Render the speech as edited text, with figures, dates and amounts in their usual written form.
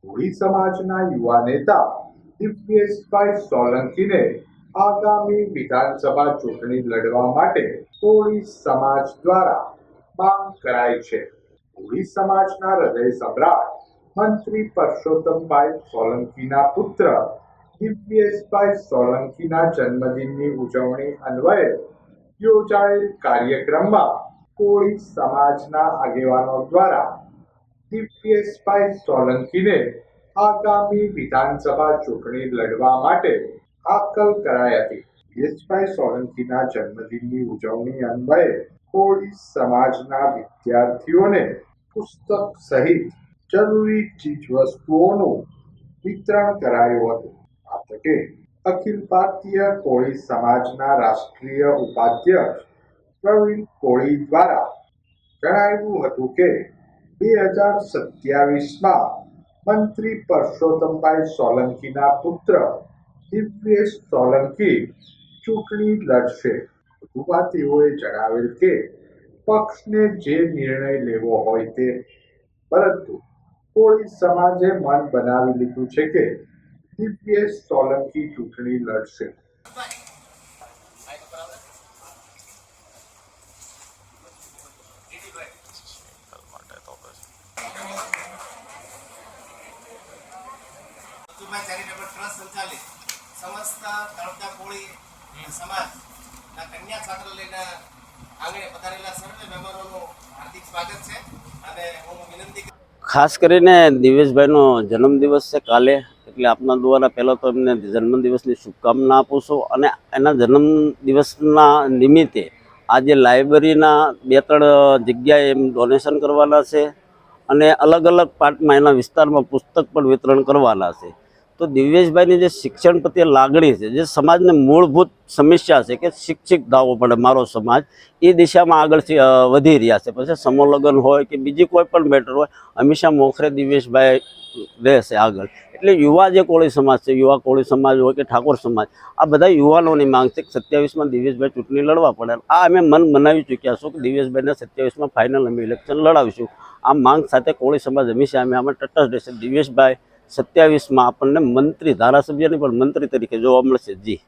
કોળી સમાજના યુવા નેતા દિવ્યેશભાઈ સોલંકીને આગામી વિધાનસભા ચૂંટણી લડવા માટે કોળી સમાજ દ્વારા માંગ કરાઈ છે। કોળી સમાજના હૃદય સમ્રાટ મંત્રી પરસોત્તમભાઈ સોલંકીના પુત્ર દિવ્યેશભાઈ સોલંકીના જન્મદિનની ઉજવણી અન્વયે યોજાયેલ કાર્યક્રમમાં કોળી સમાજના આગેવાનો દ્વારા દિવ્યેશભાઈ સોલંકીને આગામી વિધાનસભા ચૂંટણી લડવા માટે હાકલ કરાઈ હતી। દિવ્યેશભાઈ સોલંકીના જન્મદિનની ઉજવણી અન્વયે કોળી સમાજના વિદ્યાર્થીઓને પુસ્તક સહિત જરૂરી ચીજવસ્તુઓનું વિતરણ કરાયું હતું। આ તકે અખિલ ભારતીય કોળી સમાજના રાષ્ટ્રીય ઉપાધ્યક્ષ પ્રવીણ કોળી દ્વારા જણાવ્યું હતું કે 2027માં મંત્રી પરસોત્તમભાઈ સોલંકીના પુત્ર દિવ્યેશ સોલંકી ચૂંટણી લડશે। વધુમાં તેઓએ જણાવેલ કે પક્ષને જે નિર્ણય લેવો હોય તે, પરંતુ કોળી સમાજે મન બનાવી લીધું છે કે દિવ્યેશ સોલંકી ચૂંટણી લડશે। ચેરિટેબલ ટ્રસ્ટ સંચાલિત સમસ્ત તળપદા કોળી સમાજના કન્યા છાત્રાલયના આંગણે પધારેલા સર્વે મેમ્બરોનું હાર્દિક સ્વાગત છે અને હું વિનંતી ખાસ કરીને દિવ્યેશભાઈનો જન્મદિવસ છે કાલે, એટલે આપના દ્વારા પહેલાં તો એમને જન્મદિવસની શુભકામના આપું છું અને એના જન્મદિવસના નિમિત્તે આજે લાઇબ્રેરીના 2-3 જગ્યાએ એમ ડોનેશન કરવાના છે અને અલગ અલગ પાર્ટમાં એના વિસ્તારમાં પુસ્તક પણ વિતરણ કરવાના છે। તો દિવ્યેશભાઈની જે શિક્ષણ પ્રત્યે લાગણી છે, જે સમાજને મૂળભૂત સમસ્યા છે કે શિક્ષિત થવો પડે મારો સમાજ, એ દિશામાં આગળથી વધી રહ્યા છે। પછી સમૂહલગ્ન હોય કે બીજી કોઈ પણ મેટર હોય, હંમેશા મોખરે દિવ્યેશભાઈ રહેશે આગળ। એટલે યુવા જે કોળી સમાજ છે, યુવા કોળી સમાજ હોય કે ઠાકોર સમાજ, આ બધા યુવાનોની માંગ છે કે 27માં દિવ્યેશભાઈ ચૂંટણી લડવા પડે। આ અમે મન બનાવી ચૂક્યા છું કે દિવ્યેશભાઈને 27માં ફાઇનલ અમે ઇલેક્શન લડાવીશું। આ માંગ સાથે કોળી સમાજ હંમેશા અમે આમાં તટસ્થ રહેશે। દિવ્યેશભાઈ 27માં આપણને મંત્રી, ધારાસભ્યની પણ મંત્રી તરીકે જોવા મળશે। જી।